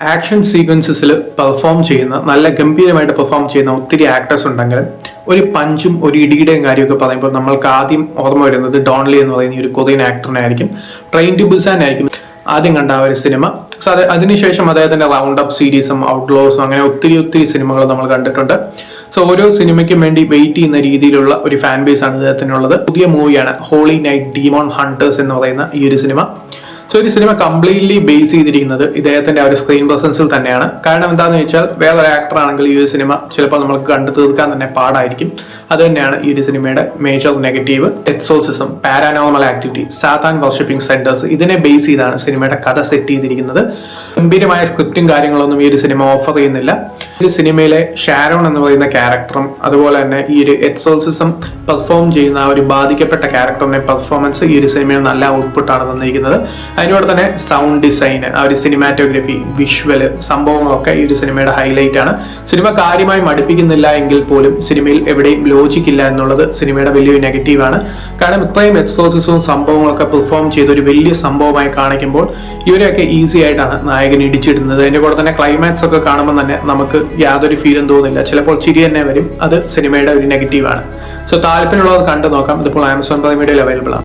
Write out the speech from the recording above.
Action സീക്വൻസസിൽ perform ചെയ്യുന്ന നല്ല ഗംഭീരമായിട്ട് പെർഫോം ചെയ്യുന്ന ഒത്തിരി ആക്ടേഴ്സ് ഉണ്ടെങ്കിലും ഒരു പഞ്ചും ഒരു ഇടിയുടെയും കാര്യമൊക്കെ പറയുമ്പോൾ നമ്മൾക്ക് ആദ്യം ഓർമ്മ വരുന്നത് ഡോൺലി എന്ന് പറയുന്ന ഒരു കൊറിയൻ ആക്ടറിനെ ആയിരിക്കും. ട്രെയിൻ ടു ബുസാൻ ആയിരിക്കും ആദ്യം കണ്ട ആ ഒരു സിനിമ. സോ അതിനുശേഷം അദ്ദേഹത്തിന്റെ റൗണ്ട് അപ്പ് സീരീസും ഔട്ട്ലോസും അങ്ങനെ ഒത്തിരി സിനിമകൾ നമ്മൾ കണ്ടിട്ടുണ്ട്. സോ ഓരോ സിനിമയ്ക്കും വേണ്ടി വെയിറ്റ് ചെയ്യുന്ന രീതിയിലുള്ള ഒരു ഫാൻ ബേസ് ആണ് ഇദ്ദേഹത്തിനുള്ളത്. പുതിയ മൂവിയാണ് ഹോളി നൈറ്റ് ഡീമോൺ ഹണ്ടേഴ്സ് എന്ന് പറയുന്ന ഈ ഒരു സിനിമ. സോ ഈ സിനിമ കംപ്ലീറ്റ്ലി ബേസ് ചെയ്തിരിക്കുന്നത് ഇദ്ദേഹത്തിന്റെ ആ ഒരു സ്ക്രീൻ പ്രസൻസിൽ തന്നെയാണ്. കാരണം എന്താണെന്ന് വെച്ചാൽ വേറൊരു ആക്ടർ ആണെങ്കിൽ ഈ ഒരു സിനിമ ചിലപ്പോൾ നമുക്ക് കണ്ടു തീർക്കാൻ തന്നെ പാടായിരിക്കും. അത് തന്നെയാണ് ഈ ഒരു സിനിമയുടെ major negative. Exorcism, paranormal activity, സാത്താൻ വർഷിപ്പിംഗ് സെന്റേഴ്സ്, ഇതിനെ ബേസ് ചെയ്താണ് സിനിമയുടെ കഥ സെറ്റ് ചെയ്തിരിക്കുന്നത്. ഗംഭീരമായ സ്ക്രിപ്റ്റും കാര്യങ്ങളൊന്നും ഈ ഒരു സിനിമ ഓഫർ ചെയ്യുന്നില്ല. ഈ സിനിമയിലെ ഷാരോൺ എന്ന് പറയുന്ന ക്യാരക്ടറും അതുപോലെ തന്നെ ഈ ഒരു എക്സോർസിസം പെർഫോം ചെയ്യുന്ന ആ ഒരു ബാധിക്കപ്പെട്ട ക്യാരക്ടറിന്റെ പെർഫോമൻസ് ഈ ഒരു സിനിമയിൽ നല്ല ഔട്ട്പുട്ടാണ് തന്നിരിക്കുന്നത്. അതിനോട് തന്നെ സൗണ്ട് ഡിസൈൻ, ആ ഒരു സിനിമാറ്റോഗ്രഫി, വിഷ്വല് സംഭവങ്ങളൊക്കെ ഈ ഒരു സിനിമയുടെ ഹൈലൈറ്റ് ആണ്. സിനിമ കാര്യമായി മടുപ്പിക്കുന്നില്ല എങ്കിൽ പോലും സിനിമയിൽ എവിടെയും ലോജിക് ഇല്ല എന്നുള്ളത് സിനിമയുടെ വലിയൊരു നെഗറ്റീവാണ്. കാരണം ഇത്രയും എക്സോർസിസവും സംഭവങ്ങളൊക്കെ പെർഫോം ചെയ്ത് ഒരു വലിയ സംഭവമായി കാണിക്കുമ്പോൾ ഇവരെയൊക്കെ ഈസി ആയിട്ടാണ് നായകൻ ഇടിച്ചിടുന്നത്. അതിന്റെ കൂടെ തന്നെ ക്ലൈമാക്സ് ഒക്കെ കാണുമ്പോൾ തന്നെ നമുക്ക് യാതൊരു ഫീലും തോന്നില്ല, ചിലപ്പോൾ ചിരി തന്നെ വരും. അത് സിനിമയുടെ ഒരു നെഗറ്റീവാണ്. സോ താല്പര്യമുള്ളവർ കണ്ടു നോക്കാം. ഇതിപ്പോൾ ആമസോൺ പ്രൈം വീഡിയോയിൽ അവൈലബിൾ ആണ്.